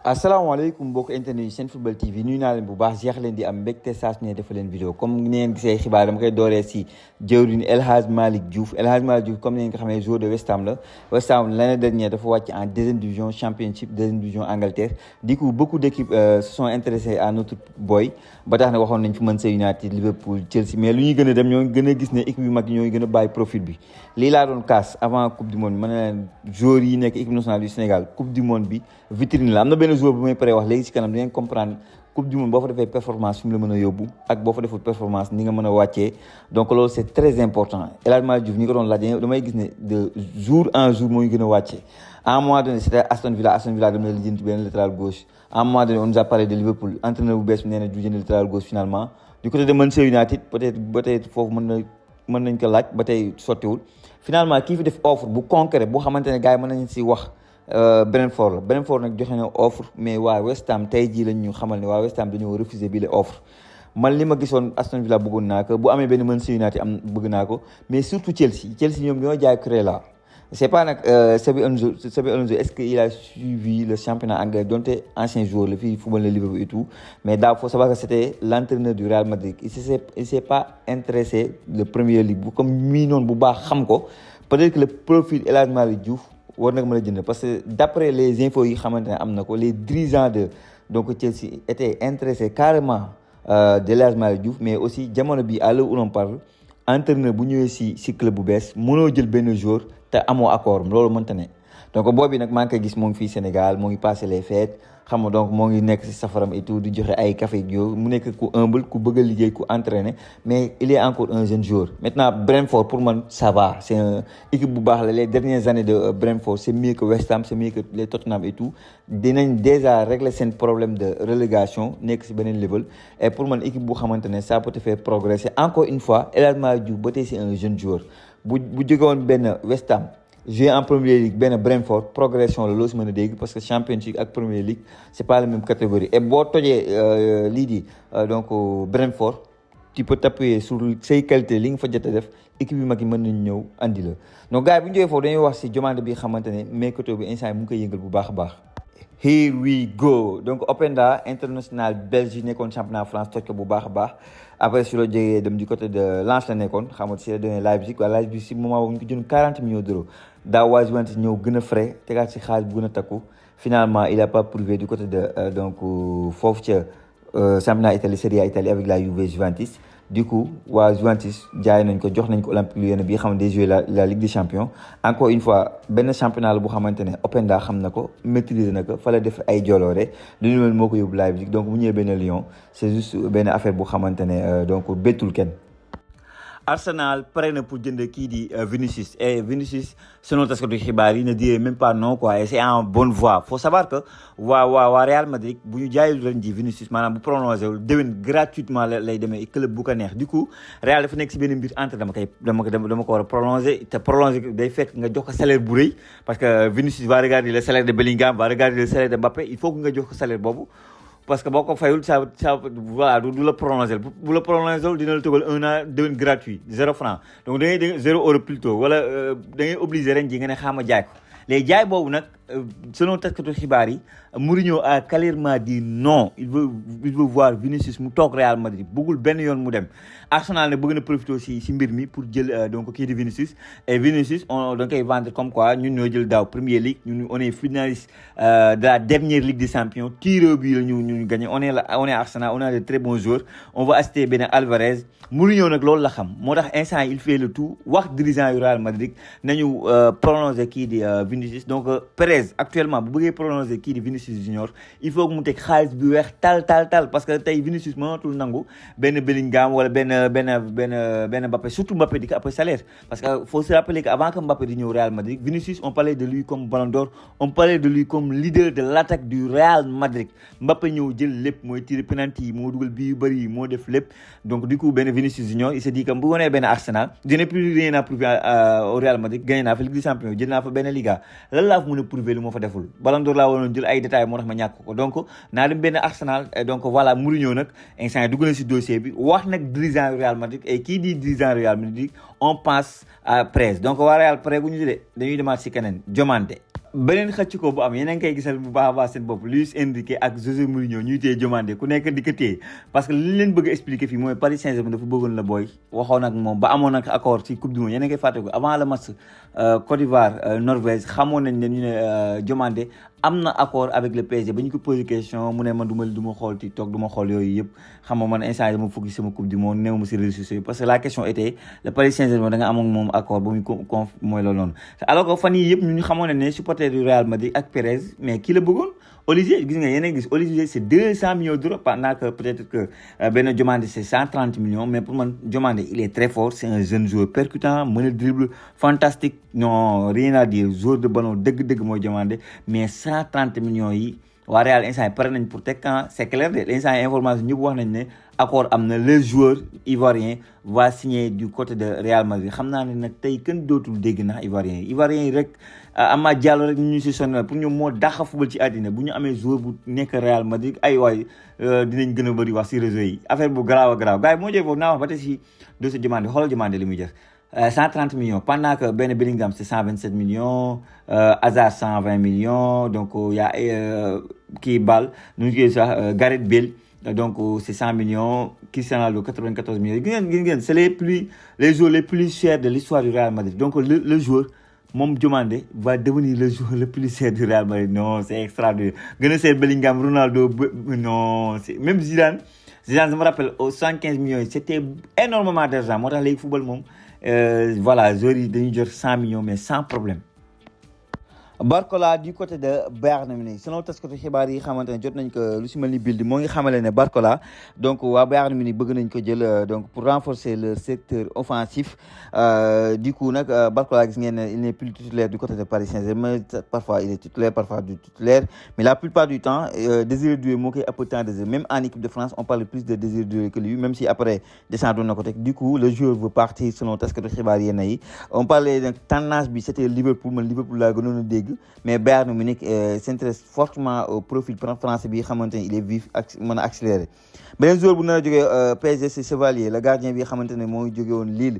asalaamaaleykum mbokk internet yi Senfootball TV nuyu naa leen bu baax jeex leen di am mbégte saa su ne defal leen vidéo comme ni ngeen gisee xibaar dama koy dooree si jëwriñ El Hadj Malick Diouf comme ni ngeen ko xamee joueur de West Ham la West Ham l'année dernière dafa wàcc en deuxième division championship deuxième division Angleterre du coup beaucoup d'équipes se sont intéressées à notre boy ba tax na waxoon nañ fi Manchester United Liverpool Chelsea mais lu ñuy gën a dem ñoo gën a gis ne équipe yu mag ñoo gën a bàyyi profil bi lii laa doon kaas avant coupe du monde ma ne leen joueurs yi nekk équipe nationale du Sénégal coupe du monde bi vitrine la am na benn joueur bu may paree wax léegi si kanam di ngeen comprendre coupe du monde boo fa defee performance fi mu la mën a yóbbu ak boo fa deful performance ni nga mën a wàccee donc loolu c'est très important El Hadj Malick Diouf ñi ko doon laaj damay gis ne de jour en jour moo ñu gën a wàccee à un moment donné c'était Aston Villa dama la lijjanti benn latéral gauche à un moment donné on nous a parlé de Liverpool entraîneur bu bees bi nee na du jënd latéral gauche finalement du côté de Manchester United peut-être foofu mën nañ ko laaj ba tey sottiwul finalement kii fi def offre bu concret boo xamante ne gars yi mën nañ si wax Brentford nag joxe na offre mais waa West Ham tey jii lañ ñu xamal ne waa West Ham dañoo refuser bi la offre man li ma gisoon Aston Villa bëggoon naa ko bu amee benn Manchester United am bëgg naa ko mais surtout Chelsea ñoom ñoo jaay Cucurella c'est pas nag Xabi Alonso est-ce que il a suivi le championnat anglais donte ancien joueur la fii football le Liverpool et tout mais daa faut savoir que c'était l'entraîneur du Real Madrid il s'est pas intéressé le Premier League bu comme mii noonu bu baax xam ko peut-être que le profil El Hadj Malick Diouf war na ko mën a jënd parce que d'après les infos yi xamante ne am na ko les dirigeants de donc Chelsea étaient intéressés carrément de El Hadj Malick Diouf mais aussi jamono bi à l'heure où l'on parle entraîneur bu ñëwee si club bu bees mënoo jël benn joueur te amoo accord loolu mënta ne donc boobu nag maa ngi koy gis moo ngi fii Sénégal moo ngi passé les fêtes xam nga donc moo ngi nekk si safaram et tout di joxe ay café yow mu nekk ku humble ku bëgg a liggéey ku entraîner mais il est encore un jeune joueur maintenant Brentford pour man ça va c'est une équipe bu baax la les dernières années de Brentford c'est mieux que West Ham c'est mieux que les Tottenham et tout dinañ déjà régler seen problème de relégation nekk si beneen level et pour man équipe bu xamante ne ça peut te faire progresser encore une fois El Hadj Malick Diouf ba tey c'est un jeune joueur bu jóge woon benn West Ham jouer en Premier League benn Brentford progression la loo si mën a dégg parce que Championship ak Premier League c'est pas la même catégorie et boo tojee lii di donc Brentford tu peux t'appuyer sur say qualité li nga fa jot a def équipe yu mag yi mën nañu ñëw andi la donc gars yi bu ñu jógee foofu dañuy wax si Diomande bi xamante ne mercato bi instant yi mu ngi koy yëngal bu baax a baax. Here we go donc Openda international belge nekkoon championnat France toj ko bu baax a baax après su la jógee dem du côté de Lens la nekkoon xam nga si la donné Leipzig waaye Leipzig si moment boobu ñu ko jënd 40 millions d'euros daaw waa Juventus ñëw gën a frais tegaat si xaalis bu gën a takku finalement il a pas prouvé du côté de donc foofu ca championnat Italie Serie A Italie avec la Juventus du coup waa Juventus jaay nañ ko jox nañ ko Olympique Lyonnais bi xam ne day jouer la Ligue des Champions encore une fois benn championnat la bu xamante ne Openda xam na ko maîtriser na ko fa la def ay joloore lu ñu mel moo ko yóbbu Leipzig donc mu ñëwee benn Lyon c'est juste benn affaire bu xamante ne donc bettul kenn. Arsenal pare na pour jënd kii di Vinicius et Vinicius selon taskatu xibaar yi ne dirait même pas non quoi et c'est en bonne voie faut savoir que waa Real Madrid bu ñu jaayul ren ji Vinicius maanaam bu prolongé wul déwén gratuitement lay demee club bu ko neex du coup Real dafa nekk si benn mbir entre dama ko war a prolonger te prolonger day fekk nga jox ko salaire bu rëy parce que Vinicius va regarder le salaire de Bellingham va regarder le salaire de Mbappé il faut que nga jox ko salaire boobu. parce que boo ko fayul ça voilà du la prolonger bu la prolonger dina la tëgal 1 an déwén gratuit 0 franc donc da ngay 0 euro plutôt wala da ngay obligé ren ji nga ne xaama jaay ko léegi jaay boobu nag selon taskatu xibaar yi Mourinho a clairement dit non il veut voir Vinicius mu toog Real Madrid bëggul benn yoon mu dem Arsenal ne bëgg na profiter si mbir mi pour jël donc kii di Vinicius et Vinicius on da koy vendre comme quoi ñun ñoo jël daaw Premier League ñun on est finaliste de la dernière Ligue des Champions tiré bi la ñu gagné on est Arsenal on a de très bons joueurs on va acheter benn Alvarez Mourinho nag loolu la xam moo tax instant il fait le tout wax dirigeant yu Real Madrid nañu prolonger kii di Vinicius donc Perez actuellement bu bëggee prolonger kii di Vinicius Junior il faut que mu teg xaalis bi weex tal parce que tey Vinicius mënatul nangu benn Bellingham wala benn Mbappé surtout Mbappé di ko après salaire parce que faut se rappeler que avant que Mbappé di ñëw Real Madrid Vinicius on parlait de lui comme Ballon d'Or on parlait de lui comme leader de l'attaque du Real Madrid Mbappé ñëw jël lépp mooy tiré penalty yi moo dugal bii yu bëri yi moo def lépp donc du coup benn Vinicius Junior il s'est dit que bu wonee benn Arsenal je n'ai plus rien à prouver au Real Madrid gagné naa fa Ligue des Champions jël naa fa benn Liga lan laa fa mën a prouver lu ma fa deful Ballon d'Or laa waroon jël ay détails moo tax ma ñàkk ko donc naa dem benn Arsenal donc voilà Mourinho nag instant dugg na si dossier bi wax nag dirigeant Real Madrid et kii di dirigeant Real Madrid on passe à Perez donc waa Real pare gu ñu de dañuy demaat si keneen Diomande beneen xëcc ko bu am yeneen koy gisal bu baax a baax seen bopp Luis Enrique ak José Mourinho ñuy téye Diomandé ku nekk di ko téye parce que li leen bëgg a expliquer fii mooy Paris Saint-Germain dafa bëggoon la booy waxoon ak moom ba amoon ak accord ci coupe du monde yeneen koy fàtte ko avant le match Côte d'Ivoire Norvège xamoon nañ ne ñu ne Diomandé am na accord avec le PSG ba ñu ko posé question mu ne man du ma xool TikTok du ma xool yooyu yëpp xam nga man instant yi dama focus sama coupe du monde néew ma si réseaux sociaux parce que la question était le Paris Saint-Germain da nga am ak moom accord ba muy mooy loolu noonu alors que fan yii yëpp ñu xamoon ne supporter du Real Madrid ak Pérez mais kii la bëggoon Olivier gis nga yéen gis Olivier c'est 200 millions d'euros pendant que peut-être que benn Diomandé c'est 130 millions mais pour man Diomandé il est très fort c'est un jeune joueur percutant mën a dribble fantastique non rien à dire joueur de ballon dëgg-dëgg mooy Diomandé mais 130 millions yi waa Real instant yi pare nañ pour teg quand c'est clair de l'instant yi information ñëpp wax nañ ne accord am na le joueur ivoirien va signer du côté de Real Madrid xam naa ne nag tey kenn dootul dégg na ivoirien yi rek Ama Diallo rek ñu si sonal pour ñoom moo dàq football ci àddina bu ñu amee joueur bu nekk Real Madrid ay waay dinañ gën a bëri wax si réseau yi affaire bu garaaw a garaaw gars yi moo jël foofu naa wax ba tey si dossier Diomandé xoolal Diomandé li muy jël 130 millions pendant que Ben Bellingham c'est 127 millions Hazard 120 millions donc il y a kii Ball nu ñu koy sax Gareth Bale donc c'est 100 millions Cristiano Ronaldo 94 millions gis ngeen c'est les joueurs les plus chers de l'histoire du Real Madrid donc le joueur moom Diomandé va devenir le joueur le plus cher du Real Madrid non c'est extraordinaire gën a seet Bellingham Ronaldo non c'est même Zidane je me rappelle aux 115 millions c'était énormément d'argent moo tax léegi football moom voilà joueurs yi dañuy jot 100 millions mais sans problème. Barcola du côté de Bayern Munich selon taskatu xibaar yi xamante ne jot nañ ko lu si mel ni Bild moo ngi xamale ne Barcola donc waa Bayern Munich bëgg nañ ko jël donc pour renforcer le secteur offensif du coup nag Barcola gis ngeen ne il n'est plus titulaire du côté de Paris Saint-Germain parfois il est titulaire parfois du titulaire mais la plupart du temps Désiré Doué moo koy ëpp temps de jeu même en équipe de France on parle plus de Désiré Doué que lui même si après descendu na ko teg du coup le joueur veut partir selon taskatu xibaar yenn yi on parlait nag tendance bi c'était Liverpool man Liverpool laa gënoon a dégg mais Bayern Munich s'intéresse fortement au profil français bi xamante ne il est vif ak mën a accéléré beneen joueur bu nar a jógee PSG c'est Chevalier le gardien bi xamante ne mooy jóge woon Lille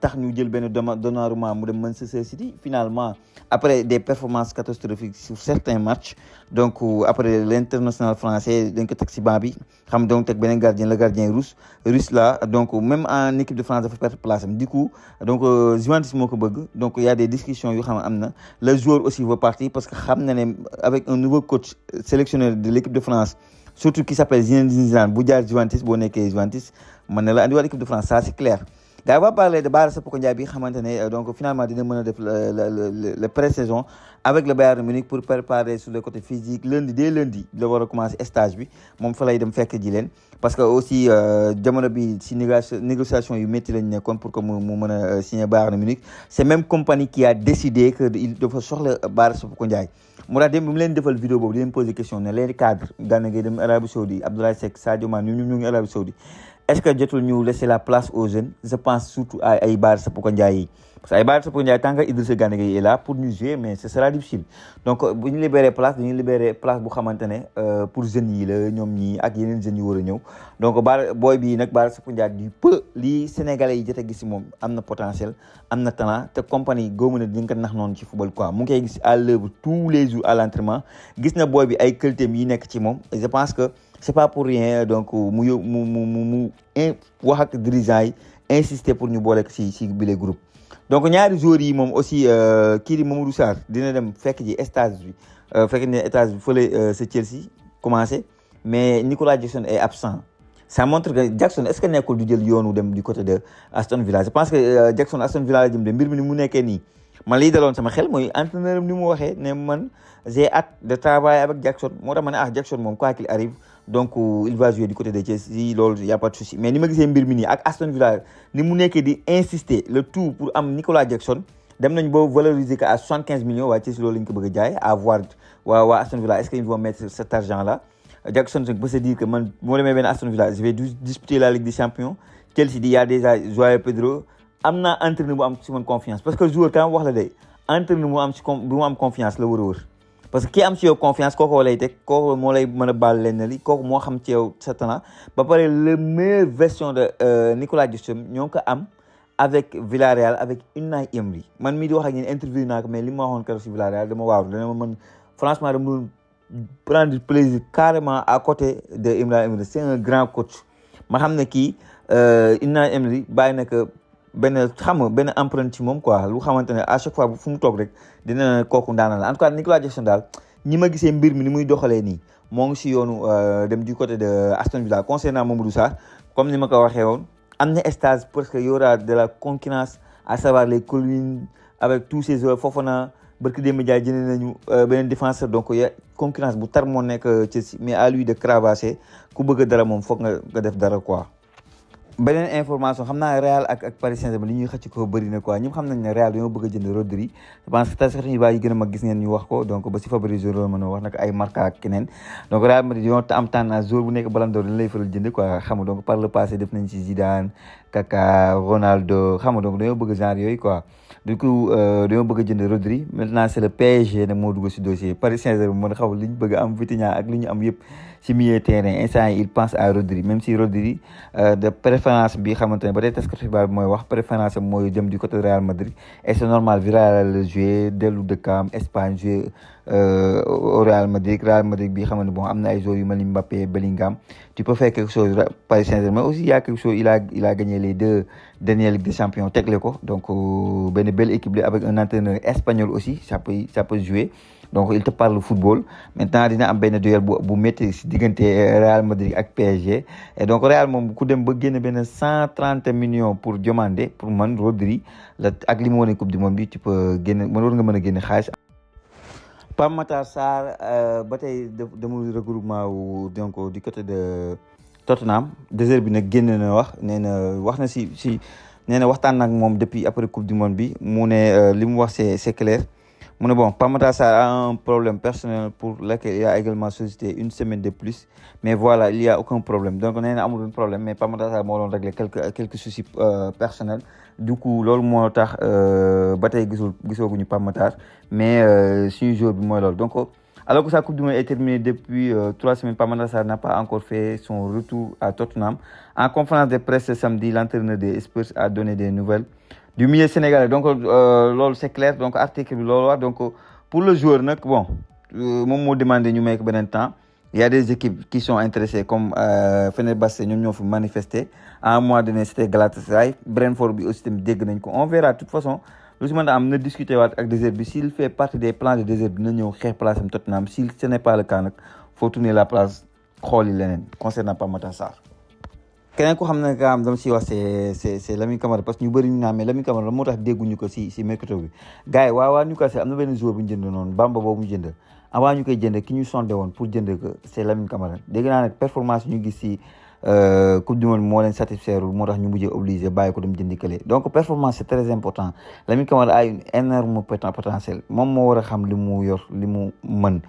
tax ñu jël benn Donnarumma mu dem Manchester City finalement après des performances catastrophiques sur certains matchs donc après l'international français dañ ko teg si banc bi xam donc teg beneen gardien le gardien russe là donc même en équipe de France dafa perdre place am du coup donc Juventus moo ko bëgg donc il y a des discussions yu xam am na le joueur aussi veut partir parce que xam na ne avec un nouveau coach sélectionneur de l'équipe de France surtout qui s'appelle Zinedine Zidane bu jaar Juventus boo nekkee Juventus mën na la andiwaat équipe de France ça c'est clair. gars yi va parler de Bara Sapoko Ndiaye bi xamante ne donc finalement dina mën a def le pré-saison avec le Bayern Munich pour préparer sur le côté physique dès lundi la war a commencer stage bi moom fa lay dem fekk ji leen parce que aussi jamono bi si négociation yu métti lañ nekkoon pour que mu mën a signer Bayern Munich c'est même compagnie qui a décidé que il dafa soxla Bara Sapoko Ndiaye mu tax dem bi mu leen defal vidéo boobu di leen poser question ne leen cadre Gana Gueye dem Arabie Saoudite Abdoulaye Seck Sadio Mané ñu ngi Arabie Saoudite est-ce que jotul ñu laisser la place aux jeunes je pense surtout à ay Bara Sapoko Ndiaye yi parce que ay Bara Sapoko Ndiaye tant que Idrissa Gana Gueye est là pour ñu jouer mais ce sera difficile donc bu ñu libérer place dañuy libérer place bu xamante ne pour jeunes yi la ñoom ñii ak yeneen jeunes yi war a ñëw donc booy bii nag Bara Sapoko Ndiaye du peu lii Sénégalais yi jot a gis si moom am na potentiel am na talent te compagnie góobu na di nga ko nax noonu ci football quoi mu ngi koy gis à l'œuvre tous les jours à l'entraînement gis na booy bi ay qualité yi nekk ci moom je pense que c'est pas pour rien donc mu wax ak dirigeants yi insister pour ñu boole si bile groupe donc ñaari joueurs yi moom aussi kii di Mamadou Sarr dina dem fekk ji stage bi fekk ne stage bi fële sa Chelsea commencé mais Nicolas Jackson est absent ça montre que Jackson est-ce que nekkul du jël yoonu dem du côté de Aston Villa je pense que Jackson Aston Villa la jëm de mbir mi ni mu nekkee nii man liy daloon sama xel mooy entraîneur am ni mu waxee ne man j'ai hâte de travailler avec Jackson moo tax ma ne Jackson moom quoi qu'il arrive donc il va jouer du côté de Chelsea loolu y a pas de souci mais ni ma gisee mbir mi nii ak Aston Villa ni mu nekkee di insister le tout pour am Nicolas Jackson dem nañ boo valoriser que à 75 millions waa Chelsea loolu lañ ko bëgg a jaay à voir waa Aston Villa est-ce qu'ils vont mettre cet argent là Jackson peut se dire que man moo demee benn Aston Villa je vais disputer la Ligue des Champions Chelsea di y a déjà João Pedro am naa entraîneur bu am ci man confiance parce que joueur quand wax la day entraîneur bu mu am confiance la war a wër parce que ki am ci yow confiance kooku lay teg kooku moo lay mën a baal leen li kooku moo xam ci yow sa talent ba pare le meilleure version de Nicolas Jackson ñoo ngi ko am avec Villarreal avec Unai Emery man mii di wax ak yéen interview naa ko mais li ma waxoon keroog si Villarreal dama waaw dana ma man franchement dama doon prendre plaisir carrément à côté de Unai Emery. C'est un grand coach ma xam ne kii Unai Emery bàyyi na ko benn xam nga benn empreinte ci moom quoi lu xamante ne à chaque fois fu mu toog rek dina kooku ndaanal la en tout cas Nicolas Jackson daal ñi ma gisee mbir mi ni muy doxalee nii moo ngi si yoonu dem du côté de Aston Villa. Concernant Mamadou Sarr comme ni ma ko waxee woon am na stage parce que y aura de la concurrence à savoir les Collins avec tous ces joueurs Fofana barki démb jaay jënd nañu beneen défenseur donc y a concurrence bu tar moo nekk Chelsea mais à lui de cravacher ku bëgg dara moom foog nga def dara quoi. beneen information xam naa Real ak Paris Saint-Germain li ñuy xëcc ko bëri na quoi ñëpp xam nañ ne Real dañoo bëgg a jënd Rodri je pense que taskatu xibaar yi gën a mag gis ngeen ñu wax ko donc ba si Fabrizio Romano wax nag ay Marca ak keneen donc Real Madrid dañoo am tendance joueur bu nekk Ballon d'Or dañ lay faral jënd quoi xam nga donc par le passé def nañ ci Zidane Kaka Ronaldo xam nga donc dañoo bëgg genre yooyu quoi du coup dañoo bëgg a jënd Rodri maintenant c'est le PSG nag moo dugg si dossier Paris Saint-Germain moo xaw li ñu bëgg a am Vitinha ak li ñu am yëpp ci milieu terrain instant il pense à Rodri même si Rodri de préférence bi xamante ne ba tey taskatu xibaar bi mooy wax préférence am mooy dem du côté Real Madrid et c'est normal Villarreal la joué dellu dëkkam Espagne joué au Real Madrid bi xamante ne bon am na ay joueurs yu mel ni Mbappé Bellingham tu peux faire quelque chose Paris Saint-Germain aussi il y a quelque chose il a gagné les 2 dernières Ligues des Champions tegle ko donc benn belle équipe la avec un entraîneur espagnol aussi ça peut jouer donc il te parle football maintenant dina am benn duel bu métti si diggante Real Madrid ak PSG et donc Real moom ku dem ba génne benn 130 millions pour demander pour man Rodri la ak li mu wane coupe du monde bi tu peux génne war nga mën a génne xaalis. Pape Matar Sarr ba tey demul regroupement wu donc du côté de Tottenham désert bi nag génn na wax nee na wax na si nee na waxtaan nag moom depuis après coupe du monde bi mu ne li mu wax c'est clair. mu ne bon Pape Matar Sarr a un problème personnel pour lequel il a également sollicité une semaine de plus mais voilà il y a aucun problème donc nee na amul problème mais Pape Matar Sarr moo doon régler quelques soucis personnels du coup loolu moo tax ba tey gisooguñu Pape Matar mais suñu jour bi mooy loolu donc alors que sa coupe du monde est terminée depuis 3 semaines Pape Matar Sarr n'a pas encore fait son retour à Tottenham. En conférence de presse ce samedi l'entraîneur des Spurs a donné des nouvelles du milieu sénégalais donc loolu c'est clair donc article bi loolu wax donc pour le joueur nag bon moom moo demandé ñu may ko beneen temps il y a des équipes qui sont intéressées comme Fenerbahçe ñoom ñoo fi manifester à un mois donné c'était Galatasaray Brentford bi aussi tamit dégg nañ ko on verra de toute façon lu si mën a am na discuter waat ak désert bi s'il fait partie des plans de désert bi na ñëw xeex place am Tottenham si ce n'est pas le cas nag faut tourner la place xooli leneen concernant Pape Matar Sarr. keneen ko xam ne nga am dama siy wax c'est Lamine Camara parce que ñu bëri ñu naan mais Lamine Camara la moo tax dégguñu ko si mercato bi gars yi waa Newcastle am na benn joueur bu ñu jënd noonu Bamba boobu mu jënd avant ñu koy jënd ki ñu sondé woon pour jënd ko c'est Lamine Camara dégg naa nag performance ñu gis si coupe du monde moo leen satisfaire moo tax ñu mujjee obligé bàyyi ko dem jëndi kële donc performance c'est très important Lamine Camara a une énorme potentiel moom moo war a xam li mu yor li mu mën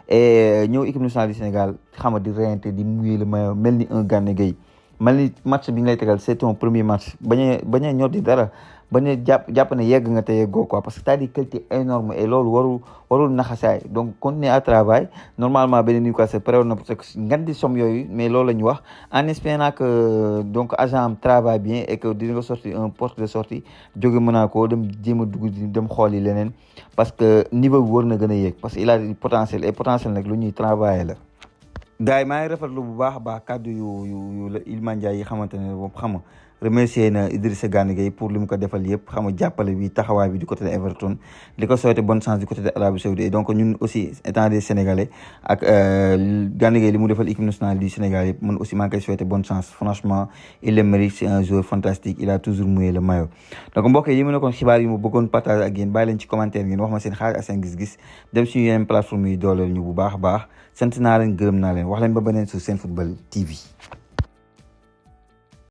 et ñëw équipe nationale du Sénégal xam nga di reyante di muyee le maillot mel ni un Gana Gueye mel ni match bi ñu lay tegal c'est ton premier match bañ a ñor di dara bañ a jàpp ne yegg nga te yeggoo quoi parce que t'as des qualités énormes et loolu warul naxasaay donc continuer à travailler normalement beneen Newcastle pare na parce que ngan di somme yooyu mais loolu la ñu wax en espérant que donc agent am travaille bien et que dina nga sorti un porte de sortie jóge Monaco dem jéem a dugg dem xool yi leneen parce que niveau bi war na gën a yéeg parce que il a du potentiel et potentiel nag lu ñuy travailler la. gars yi maa ngi rafetlu bu baax a baax kàddu yu Iliman Ndiaye yi xamante ne boobu xam nga remercier na Idrissa Gana Gueye pour li mu ko defal yëpp xam nga jàppale bi taxawaay bi du côté de Everton di ko souhaiter bonne chance du côté de Arabie Saoudite donc ñun aussi étant des Sénégalais ak Gana Gueye li mu defal équipe nationale du Sénégal yëpp man aussi maa ngi koy souhaiter bonne chance franchement il le mérite c'est un joueur fantastique il a toujours mouillé le maillot donc mbokk yi li mu nekkoon xibaar yi mu bëggoon partager ak yéen bàyyi leen ci commentaire ngeen wax ma seen xaar ak seen gis-gis dem suñu yeneen plateforme yi dooleel ñu bu baax a baax sant naa leen gërëm naa leen wax leen ba beneen sur Senfootball TV